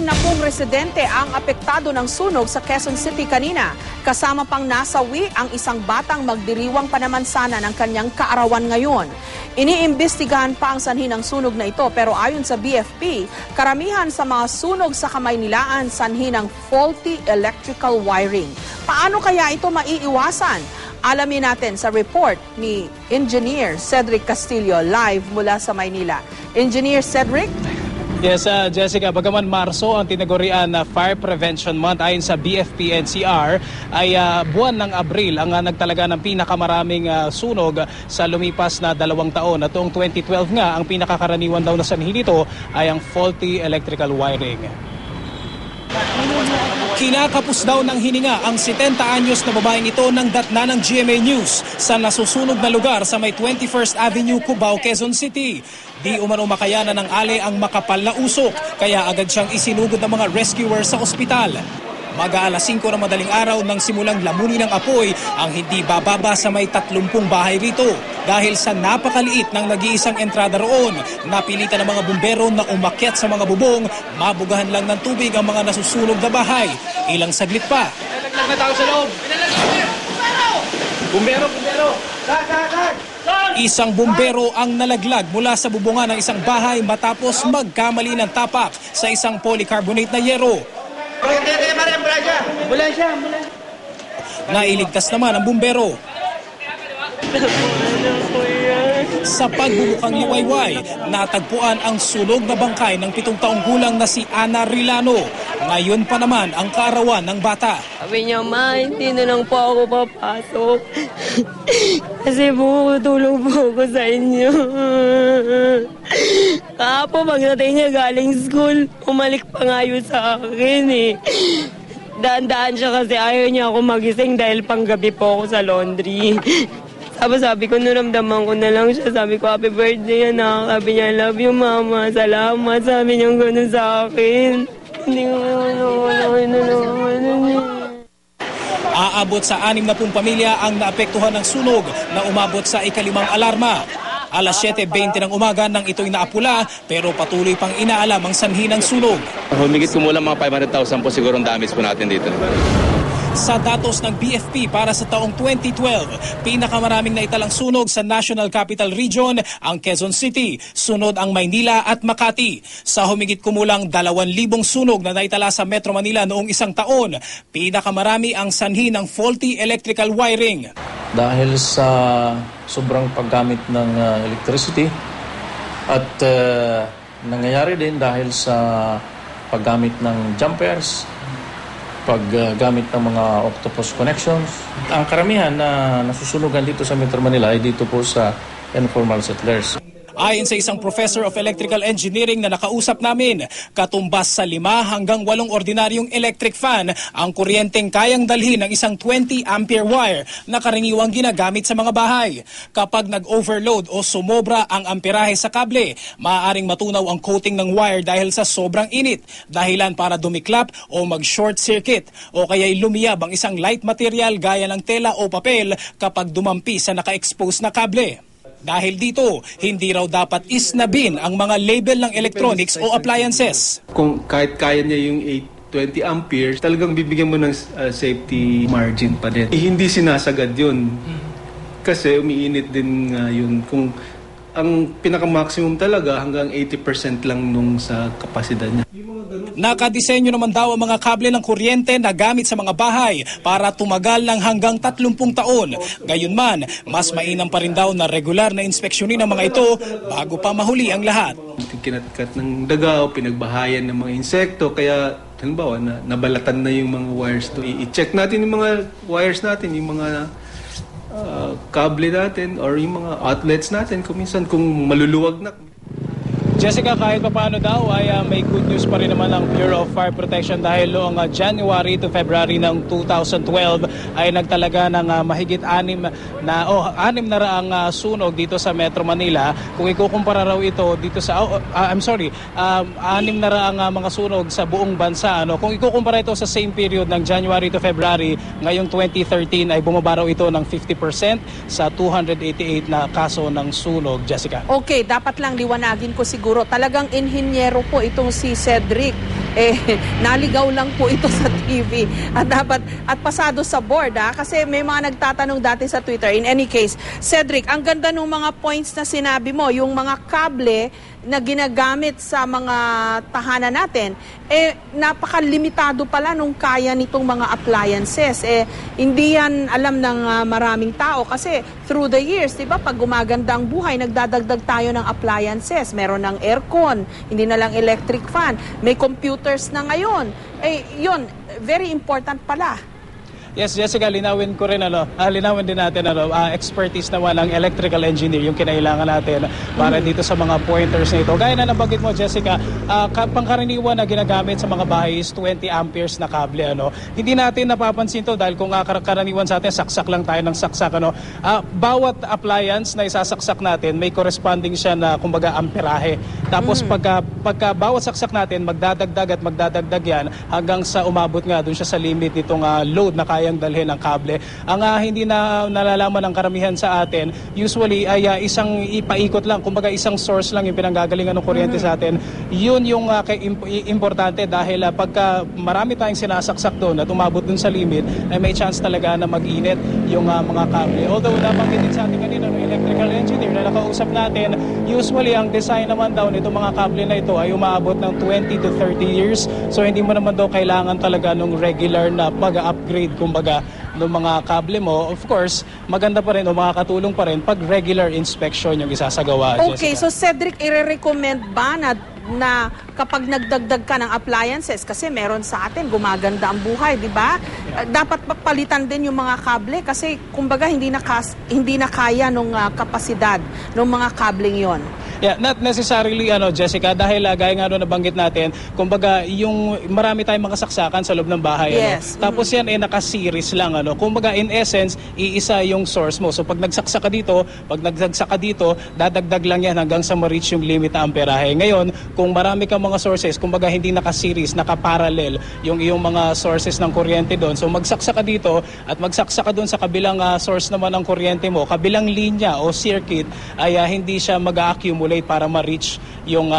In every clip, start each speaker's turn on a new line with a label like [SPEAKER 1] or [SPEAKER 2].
[SPEAKER 1] 60 residente ang apektado ng sunog sa Quezon City kanina. Kasama pang nasawi ang isang batang magdiriwang panamansana ng kanyang kaarawan ngayon. Iniimbestigahan pa ang sanhi ng sunog na ito pero ayon sa BFP, karamihan sa mga sunog sa Kamaynilaan sanhi ng faulty electrical wiring. Paano kaya ito maiiwasan? Alamin natin sa report ni Engineer Cedric Castillo live mula sa Maynila. Engineer Cedric?
[SPEAKER 2] Yes, Jessica, bagaman Marso ang tinagurian na Fire Prevention Month ayon sa BFP-NCR ay buwan ng Abril ang nagtalaga ng pinakamaraming sunog sa lumipas na 2 taon. At noong 2012 nga, ang pinakakaraniwan daw na sanhi nito ay ang faulty electrical wiring. Kinakapos daw ng hininga ang 70 anyos na babaeng ito ng datna ng GMA News sa nasusunog na lugar sa may 21st Avenue, Cubao, Quezon City. Di umano makayanan ng ale ang makapal na usok kaya agad siyang isinugod ng mga rescuers sa ospital. Mag-aalas 5 ng madaling araw nang simulang lamunin ng apoy ang hindi bababa sa may 30 bahay rito. Dahil sa napakaliit ng nag-iisang entrada roon, napilitan ng mga bumbero na umakyat sa mga bubong, mabugahan lang ng tubig ang mga nasusunog na bahay. Ilang saglit pa.
[SPEAKER 3] Nalaglag na tao sa loob! Bumbero!
[SPEAKER 2] Isang bumbero ang nalaglag mula sa bubungan ng isang bahay matapos magkamali ng tapak sa isang polycarbonate na yero. Nailigtas naman ang bumbero. Sa pagbubukang liwayway, natagpuan ang sunog na bangkay ng 7 taong gulang na si Ana Rilano. Ngayon pa naman ang kaarawan ng bata.
[SPEAKER 4] Sabi niya, ma, hindi na lang po ako papasok. Kasi po, tulong po ako sa inyo. Kahapon, pagdating niya galing school, umalik pa nga yun sa akin eh. Daan-daan siya kasi ayaw niya ako magising dahil panggabi po ako sa laundry. Sabi ko, naramdaman ko na lang siya. Sabi ko, happy birthday, anak. Sabi niya, love you, mama. Salamat. Sabi niya gano'n sa akin. Hindi ko
[SPEAKER 2] Aabot sa 60 pamilya ang naapektuhan ng sunog na umabot sa ika-5 alarma. Alas 7:20 ng umaga nang ito'y naapula pero patuloy pang inaalam ang sanhi ng sunog.
[SPEAKER 3] Humigit kumulang mga 500,000 po siguro ang damage po natin dito.
[SPEAKER 2] Sa datos ng BFP para sa taong 2012, pinakamaraming naitalang sunog sa National Capital Region ang Quezon City, sunod ang Maynila at Makati. Sa humigit kumulang 2,000 sunog na naitala sa Metro Manila noong isang taon, pinakamarami ang sanhi ng faulty electrical wiring.
[SPEAKER 5] Dahil sa sobrang paggamit ng electricity at nangyayari din dahil sa paggamit ng jumpers, paggamit ng mga octopus connections. Ang karamihan na nasusunugan dito sa Metro Manila ay dito po sa informal settlers.
[SPEAKER 2] Ayon sa isang professor of electrical engineering na nakausap namin, katumbas sa 5 hanggang 8 ordinaryong electric fan ang kuryenteng kayang dalhin ng isang 20 ampere wire na karaniwang ginagamit sa mga bahay. Kapag nag-overload o sumobra ang amperahe sa kable, maaaring matunaw ang coating ng wire dahil sa sobrang init, dahilan para dumiklap o mag-short circuit o kaya'y lumiyab ang isang light material gaya ng tela o papel kapag dumampi sa naka-expose na kable. Dahil dito, hindi raw dapat isnabin ang mga label ng electronics o appliances.
[SPEAKER 6] Kung kahit kaya niya yung 20 ampere, talagang bibigyan mo ng safety margin pa din. Hindi sinasagad yun. Kasi umiinit din yun. Kung ang pinaka-maximum talaga hanggang 80% lang nung sa kapasidad niya.
[SPEAKER 2] Nakadisenyo naman daw ang mga kable ng kuryente na gamit sa mga bahay para tumagal ng hanggang 30 taon. Gayunman, mas mainam pa rin daw na regular na inspeksyonin ang mga ito bago pa mahuli ang lahat.
[SPEAKER 6] Kinatkat ng daga o pinagbahayan ng mga insekto, kaya halimbawa nabalatan na yung mga wires to. I-check natin yung mga wires natin, yung mga kable natin or yung mga outlets natin kung minsan kung maluluwag na.
[SPEAKER 2] Jessica, kahit pa paano daw ay may good news pa rin naman ang Bureau of Fire Protection dahil noong January to February ng 2012 ay nagtalaga ng mahigit 6 na raang sunog dito sa Metro Manila. Kung ikukumpara raw ito dito sa 6 na raang mga sunog sa buong bansa. Kung ikukumpara ito sa same period ng January to February ngayong 2013 ay bumaba raw ito ng 50% sa 288 na kaso ng sunog, Jessica.
[SPEAKER 1] Okay, dapat lang liwanagin ko siguro. Talagang inhinyero po itong si Cedric. naligaw lang po ito sa TV at pasado sa board kasi may mga nagtatanong dati sa Twitter. In any case, Cedric, ang ganda ng mga points na sinabi mo, yung mga kable na ginagamit sa mga tahanan natin, napakalimitado pala nung kaya nitong mga appliances. Hindi yan alam ng maraming tao kasi through the years, di ba, pag gumaganda ang buhay, nagdadagdag tayo ng appliances. Meron ng aircon, hindi na lang electric fan, may computers na ngayon. Yun, very important pala.
[SPEAKER 2] Yes, Jessica, linawin ko rin linawin din natin expertise naman ng electrical engineer yung kinailangan natin para dito sa mga pointers na ito. Gaya na nabanggit mo, Jessica, pangkaraniwan na ginagamit sa mga bahay is 20 amperes na kable. Hindi natin napapansin to dahil kung karaniwan sa atin, saksak lang tayo ng saksak. Bawat appliance na isasaksak natin, may corresponding siya na kumbaga amperahe. Tapos pagka bawat saksak natin, magdadagdag at magdadagdag yan hanggang sa umabot nga dun siya sa limit nitong load na kaya kayang dalhin ng kable. Ang hindi na nalalaman ng karamihan sa atin, usually ay isang ipaikot lang, kumbaga isang source lang yung pinanggagalingan ng kuryente sa atin. Yun yung importante dahil pagka marami tayong sinasaksak doon at umabot dun sa limit, ay may chance talaga na mag-init yung mga kable. Although nabanggit din sa atin kanina ng electrical engineer na nakausap natin, usually ang design naman daw nito mga kable na ito ay umaabot ng 20 to 30 years. So hindi mo naman daw kailangan talaga ng regular na pag-upgrade kumbaga ng mga kable mo. Of course, maganda pa rin o makakatulong pa rin pag regular inspection yung isasagawa.
[SPEAKER 1] Okay,
[SPEAKER 2] Jessica.
[SPEAKER 1] so Cedric, i-recommend ba na kapag nagdagdag ka ng appliances, kasi meron sa atin, gumaganda ang buhay, di ba? Dapat palitan din yung mga kable kasi kumbaga hindi na kaya nung kapasidad ng mga kabling yon.
[SPEAKER 2] Yeah, not necessarily Jessica, dahil gaya nga nabanggit natin, kumbaga yung marami tayong mga saksakan sa loob ng bahay.
[SPEAKER 1] Yes.
[SPEAKER 2] Tapos yan naka-series lang. Kumbaga in essence, iisa yung source mo. So pag nagsaksa ka dito, dadagdag lang yan hanggang sa ma-reach yung limit na amperahe. Ngayon, kung marami kang mga sources, kumbaga hindi naka-series, naka-parallel yung iyong mga sources ng kuryente doon. So magsaksa ka dito at magsaksa ka doon sa kabilang source naman ng kuryente mo, kabilang linya o circuit ay hindi siya mag-accumulate para ma-reach yung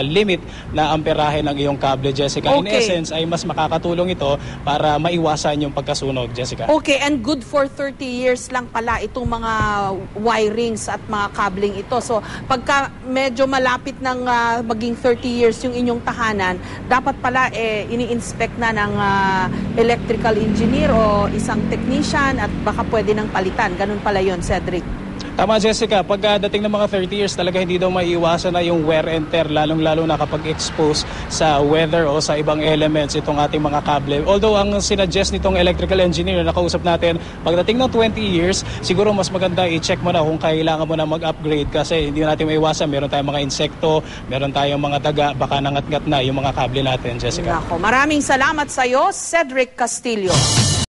[SPEAKER 2] limit na amperahe ng iyong kable, Jessica.
[SPEAKER 1] Okay.
[SPEAKER 2] In essence, ay mas makakatulong ito para maiwasan yung pagkasunog, Jessica.
[SPEAKER 1] Okay, and good for 30 years lang pala itong mga wirings at mga cabling ito. So, pagka medyo malapit ng maging 30 years yung inyong tahanan, dapat pala ini-inspect na ng electrical engineer o isang technician at baka pwede nang palitan. Ganun pala yon, Cedric.
[SPEAKER 2] Tama, Jessica. Pagdating ng mga 30 years, talaga hindi daw maiiwasan na yung wear and tear, lalong-lalo na kapag expose sa weather o sa ibang elements itong ating mga kable. Although ang sinuggest nitong electrical engineer na nakausap natin, pagdating ng 20 years, siguro mas maganda i-check mo na kung kailangan mo na mag-upgrade kasi hindi natin maiiwasan. Meron tayong mga insekto, meron tayong mga daga, baka nangat-ngat na yung mga kable natin, Jessica.
[SPEAKER 1] Nako, maraming salamat sa iyo, Cedric Castillo.